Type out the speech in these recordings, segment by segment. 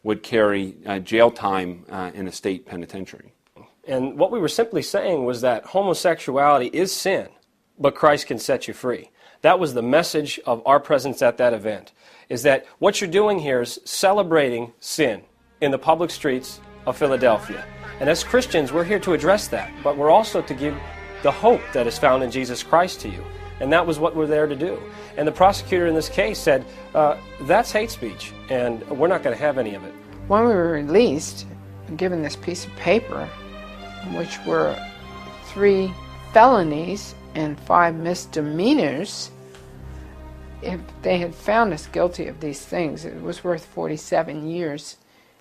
would carry jail time in a state penitentiary. And what we were simply saying was that homosexuality is sin, but Christ can set you free. That was the message of our presence at that event, is that what you're doing here is celebrating sin in the public streets of Philadelphia. And as Christians, we're here to address that, but we're also to give the hope that is found in Jesus Christ to you. And that was what we're there to do. And the prosecutor in this case said, that's hate speech, and we're not going to have any of it. When we were released, given this piece of paper, which were 3 felonies and 5 misdemeanors, if they had found us guilty of these things, it was worth 47 years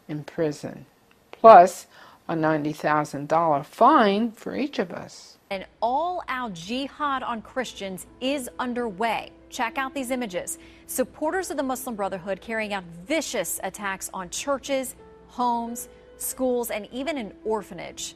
in prison, plus a $90,000 fine for each of us. An all-out jihad on Christians is underway. Check out these images. Supporters of the Muslim Brotherhood carrying out vicious attacks on churches, homes, schools, and even an orphanage.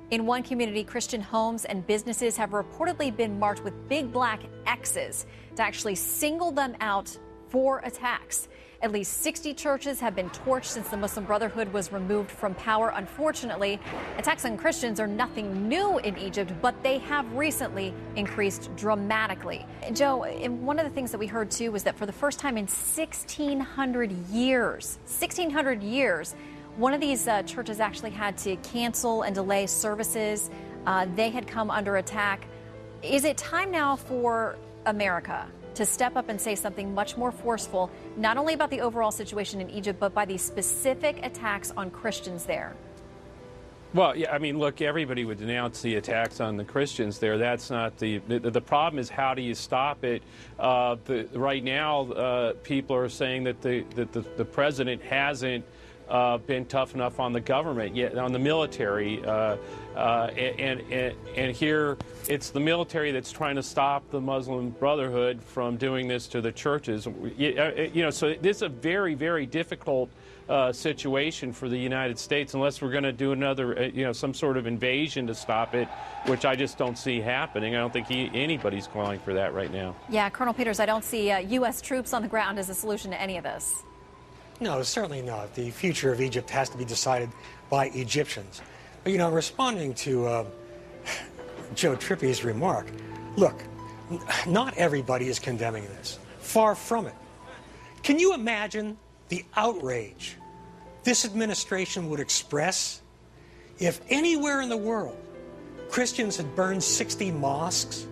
In one community, Christian homes and businesses have reportedly been marked with big black X's to actually single them out for attacks. At least 60 churches have been torched since the Muslim Brotherhood was removed from power. Unfortunately, attacks on Christians are nothing new in Egypt, but they have recently increased dramatically. Joe, and one of the things that we heard too was that for the first time in 1,600 years, one of these churches actually had to cancel and delay services. They had come under attack. Is it time now for America to step up and say something much more forceful, not only about the overall situation in Egypt, but by these specific attacks on Christians there? Well, yeah, I mean, look, everybody would denounce the attacks on the Christians there. That's not the problem is how do you stop it? Right now, people are saying that the president hasn't been tough enough on the government, yet on the military, and here it's the military that's trying to stop the Muslim Brotherhood from doing this to the churches. You know, so this is a very, very difficult situation for the United States unless we're going to do another, some sort of invasion to stop it, which I just don't see happening. I don't think anybody's calling for that right now. Yeah, Colonel Peters, I don't see U.S. troops on the ground as a solution to any of this. No, certainly not. The future of Egypt has to be decided by Egyptians. But, responding to Joe Trippy's remark, look, not everybody is condemning this. Far from it. Can you imagine the outrage this administration would express if anywhere in the world Christians had burned 60 mosques?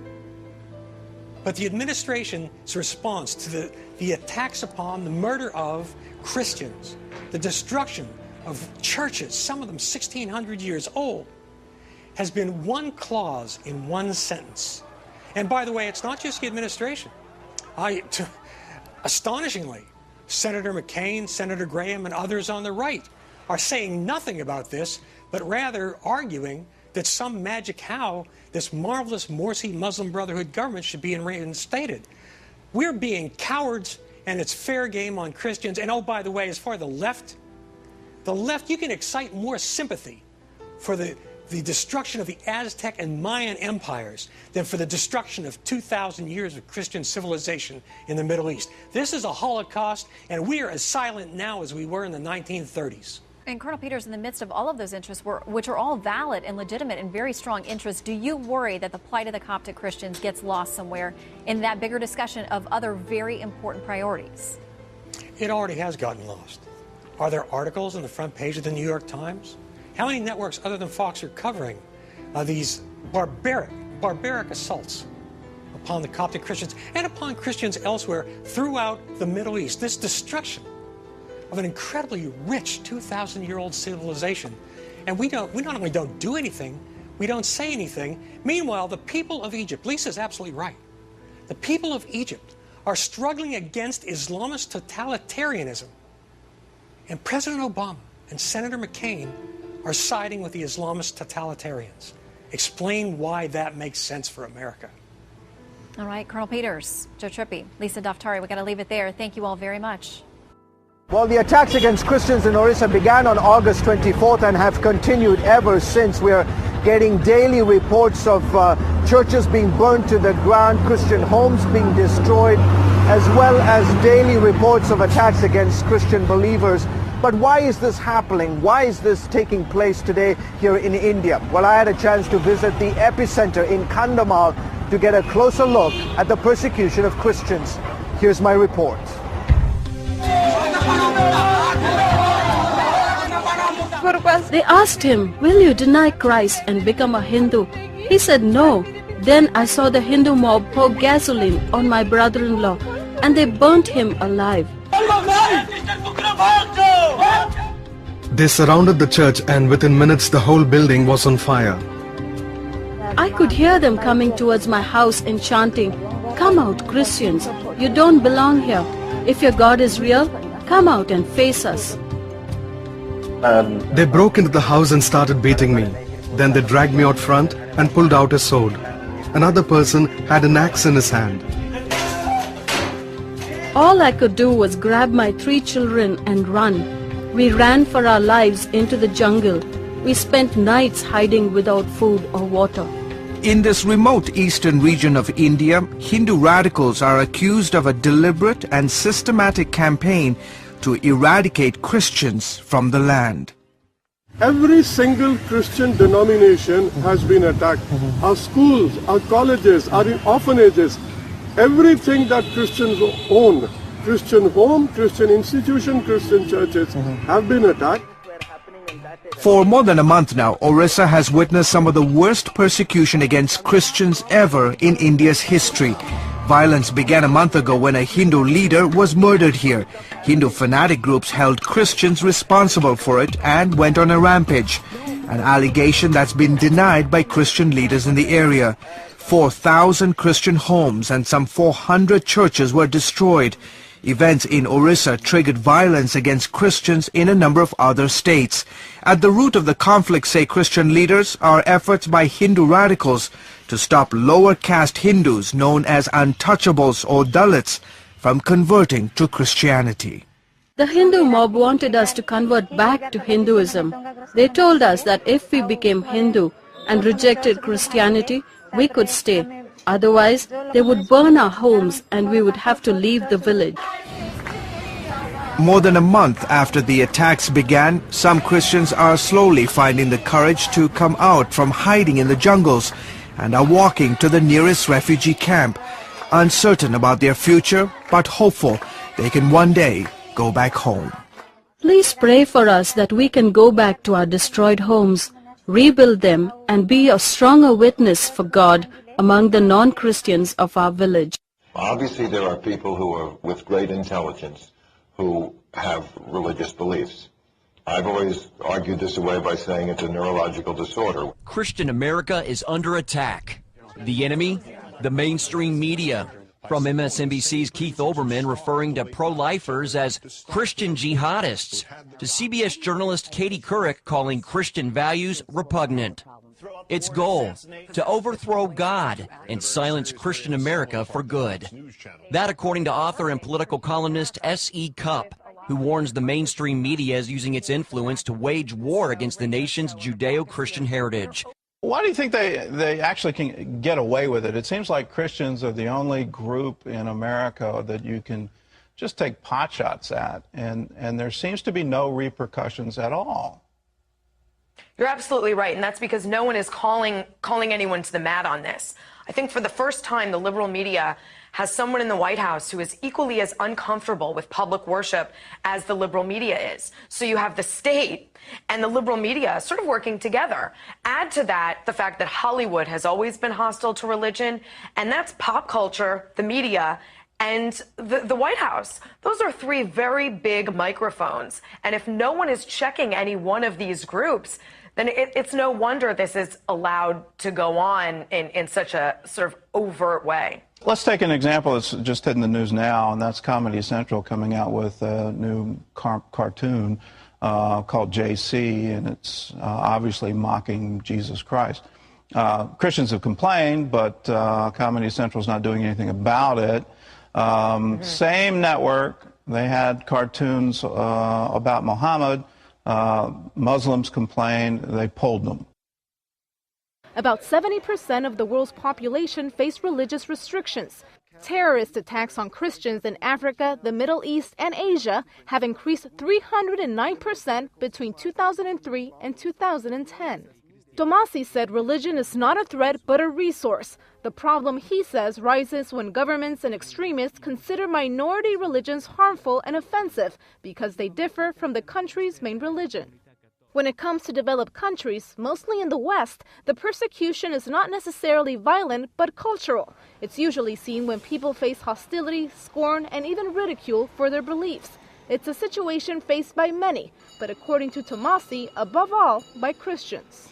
But the administration's response to the attacks upon, the murder of Christians, the destruction of churches, some of them 1,600 years old, has been one clause in one sentence. And by the way, it's not just the administration. Astonishingly, Senator McCain, Senator Graham, and others on the right are saying nothing about this, but rather arguing that some magic how this marvelous Morsi Muslim Brotherhood government should be reinstated. We're being cowards, and it's fair game on Christians. And oh, by the way, as far as the left, you can excite more sympathy for the destruction of the Aztec and Mayan empires than for the destruction of 2,000 years of Christian civilization in the Middle East. This is a Holocaust, and we are as silent now as we were in the 1930s. And Colonel Peters, in the midst of all of those interests, which are all valid and legitimate and very strong interests, do you worry that the plight of the Coptic Christians gets lost somewhere in that bigger discussion of other very important priorities? It already has gotten lost. Are there articles on the front page of the New York Times? How many networks other than Fox are covering these barbaric assaults upon the Coptic Christians and upon Christians elsewhere throughout the Middle East? This destruction of an incredibly rich 2,000-year-old civilization. And we not only don't do anything, we don't say anything. Meanwhile, the people of Egypt, Lisa's absolutely right. The people of Egypt are struggling against Islamist totalitarianism. And President Obama and Senator McCain are siding with the Islamist totalitarians. Explain why that makes sense for America. All right, Colonel Peters, Joe Trippi, Lisa Daftari, we got to leave it there. Thank you all very much. Well, the attacks against Christians in Orissa began on August 24th and have continued ever since. We're getting daily reports of churches being burned to the ground, Christian homes being destroyed, as well as daily reports of attacks against Christian believers But why is this happening? Why is this taking place today here in India? Well, I had a chance to visit the epicenter in Kandhamal to get a closer look at the persecution of Christians. Here's my report. They asked him, "Will you deny Christ and become a Hindu?" He said no. Then I saw the Hindu mob pour gasoline on my brother-in-law and they burnt him alive. They surrounded the church and within minutes the whole building was on fire. I could hear them coming towards my house and chanting, "Come out, Christians, you don't belong here. If your God is real, come out and face us." They broke into the house and started beating me. Then they dragged me out front and pulled out a sword. Another person had an axe in his hand. All I could do was grab my 3 children and run. We ran for our lives into the jungle. We spent nights hiding without food or water. In this remote eastern region of India, Hindu radicals are accused of a deliberate and systematic campaign to eradicate Christians from the land. Every single Christian denomination has been attacked. Our schools, our colleges, our orphanages, everything that Christians own, Christian home, Christian institution, Christian churches have been attacked. For more than a month now, Orissa has witnessed some of the worst persecution against Christians ever in India's history. Violence began a month ago when a Hindu leader was murdered here. Hindu fanatic groups held Christians responsible for it and went on a rampage, an allegation that's been denied by Christian leaders in the area. 4,000 Christian homes and some 400 churches were destroyed. Events in Orissa triggered violence against Christians in a number of other states. At the root of the conflict, say Christian leaders, are efforts by Hindu radicals to stop lower caste Hindus known as untouchables or Dalits from converting to Christianity. The Hindu mob wanted us to convert back to Hinduism. They told us that if we became Hindu and rejected Christianity, we could stay. Otherwise, they would burn our homes and we would have to leave the village. More than a month after the attacks began, some Christians are slowly finding the courage to come out from hiding in the jungles and are walking to the nearest refugee camp, uncertain about their future but hopeful they can one day go back home. Please pray for us that we can go back to our destroyed homes, rebuild them, and be a stronger witness for God among the non-Christians of our village. Obviously, there are people who are with great intelligence who have religious beliefs. I've always argued this away by saying it's a neurological disorder. Christian America is under attack. The enemy? The mainstream media. From MSNBC's Keith Olbermann referring to pro-lifers as Christian jihadists, to CBS journalist Katie Couric calling Christian values repugnant. Its goal, to overthrow God and silence Christian America for good. That according to author and political columnist S.E. Cupp, who warns the mainstream media is using its influence to wage war against the nation's Judeo-Christian heritage. Why do you think they actually can get away with it? It seems like Christians are the only group in America that you can just take pot shots at, and there seems to be no repercussions at all. You're absolutely right, and that's because no one is calling anyone to the mat on this. I think for the first time, the liberal media has someone in the White House who is equally as uncomfortable with public worship as the liberal media is. So you have the state and the liberal media sort of working together. Add to that the fact that Hollywood has always been hostile to religion, and that's pop culture, the media, and the White House. Those are 3 very big microphones. And if no one is checking any one of these groups, then it's no wonder this is allowed to go on in such a sort of overt way. Let's take an example that's just hitting the news now, and that's Comedy Central coming out with a new cartoon called JC, and it's obviously mocking Jesus Christ. Christians have complained, but Comedy Central's not doing anything about it. Same network, they had cartoons about Muhammad. Muslims complained, they pulled them. About 70% of the world's population face religious restrictions. Terrorist attacks on Christians in Africa, the Middle East, and Asia have increased 309% between 2003 and 2010. Tomasi said religion is not a threat but a resource. The problem, he says, rises when governments and extremists consider minority religions harmful and offensive because they differ from the country's main religion. When it comes to developed countries, mostly in the West, the persecution is not necessarily violent but cultural. It's usually seen when people face hostility, scorn, and even ridicule for their beliefs. It's a situation faced by many, but according to Tomasi, above all, by Christians.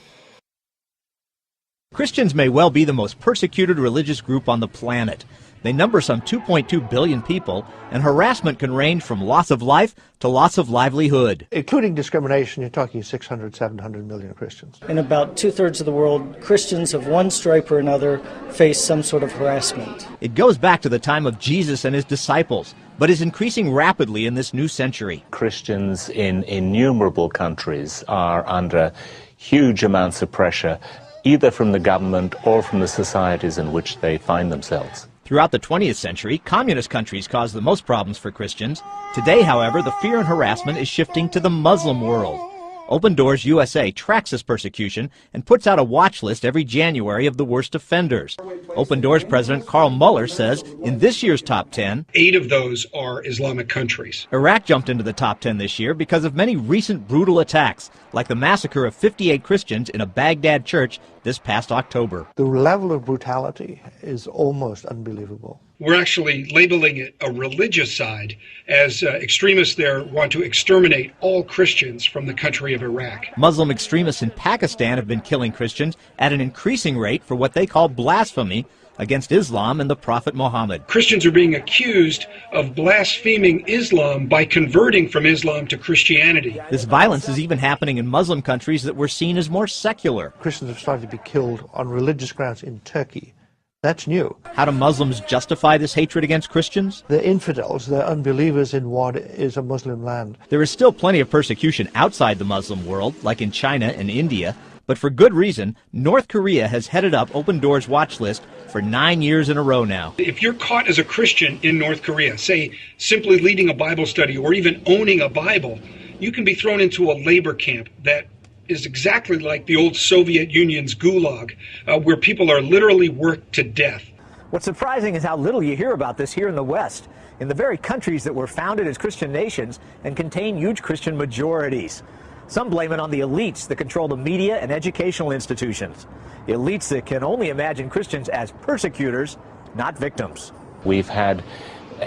Christians may well be the most persecuted religious group on the planet. They number some 2.2 billion people, and harassment can range from loss of life to loss of livelihood. Including discrimination, you're talking 600, 700 million Christians. In about two-thirds of the world, Christians of one stripe or another face some sort of harassment. It goes back to the time of Jesus and his disciples, but is increasing rapidly in this new century. Christians in innumerable countries are under huge amounts of pressure, either from the government or from the societies in which they find themselves. Throughout the 20th century, communist countries caused the most problems for Christians. Today, however, the fear and harassment is shifting to the Muslim world. Open Doors USA tracks this persecution and puts out a watch list every January of the worst offenders. Open Doors President Carl Muller says in this year's top 10, 8 of those are Islamic countries. Iraq jumped into the top 10 this year because of many recent brutal attacks, like the massacre of 58 Christians in a Baghdad church this past October. The level of brutality is almost unbelievable. We're actually labeling it a religious side, as extremists there want to exterminate all Christians from the country of Iraq. Muslim extremists in Pakistan have been killing Christians at an increasing rate for what they call blasphemy against Islam and the Prophet Muhammad. Christians are being accused of blaspheming Islam by converting from Islam to Christianity. This violence is even happening in Muslim countries that were seen as more secular. Christians have started to be killed on religious grounds in Turkey. That's new. How do Muslims justify this hatred against Christians? They're infidels, they're unbelievers in what is a Muslim land. There is still plenty of persecution outside the Muslim world, like in China and India, but for good reason. North Korea has headed up Open Doors' watch list for 9 years in a row now. If you're caught as a Christian in North Korea, say simply leading a Bible study or even owning a Bible, you can be thrown into a labor camp that is exactly like the old Soviet Union's gulag, where people are literally worked to death. What's surprising is how little you hear about this here in the West, in the very countries that were founded as Christian nations and contain huge Christian majorities. Some blame it on the elites that control the media and educational institutions. Elites that can only imagine Christians as persecutors, not victims. We've had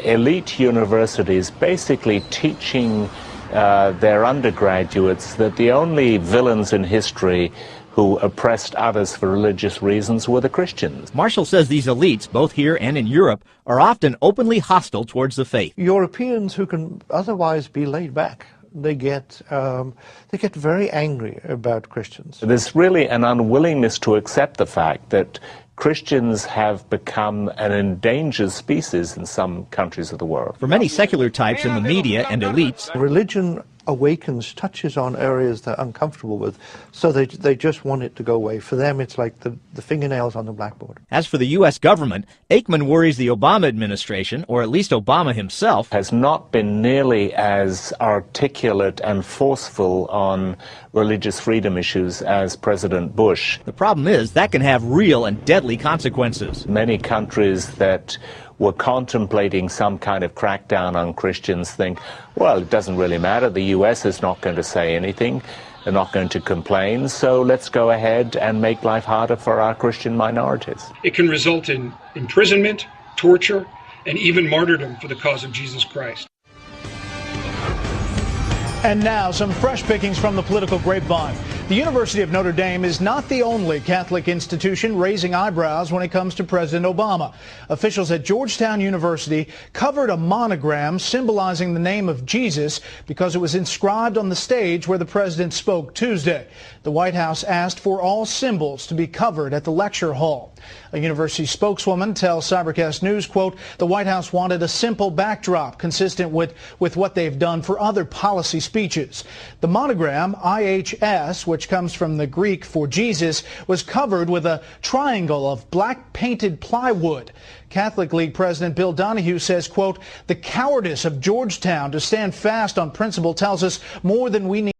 elite universities basically teaching their undergraduates that the only villains in history who oppressed others for religious reasons were the Christians. Marshall says these elites, both here and in Europe, are often openly hostile towards the faith. Europeans who can otherwise be laid back, they get very angry about Christians. There's really an unwillingness to accept the fact that Christians have become an endangered species in some countries of the world. For many secular types in the media and elites, religion awakens, touches on areas they're uncomfortable with, so they just want it to go away. For them, it's like the fingernails on the blackboard. As for the U.S. government, Aikman worries the Obama administration, or at least Obama himself, has not been nearly as articulate and forceful on religious freedom issues as President Bush. The problem is that can have real and deadly consequences. Many countries that were contemplating some kind of crackdown on Christians think, well, it doesn't really matter. The U.S. is not going to say anything. They're not going to complain. So let's go ahead and make life harder for our Christian minorities. It can result in imprisonment, torture, and even martyrdom for the cause of Jesus Christ. And now, some fresh pickings from the political grapevine. The University of Notre Dame is not the only Catholic institution raising eyebrows when it comes to President Obama. Officials at Georgetown University covered a monogram symbolizing the name of Jesus because it was inscribed on the stage where the president spoke Tuesday. The White House asked for all symbols to be covered at the lecture hall. A university spokeswoman tells Cybercast News, quote, the White House wanted a simple backdrop consistent with what they've done for other policy speeches. The monogram, IHS, which which comes from the Greek for Jesus, was covered with a triangle of black painted plywood. Catholic League President Bill Donahue says, quote, "The cowardice of Georgetown to stand fast on principle tells us more than we need."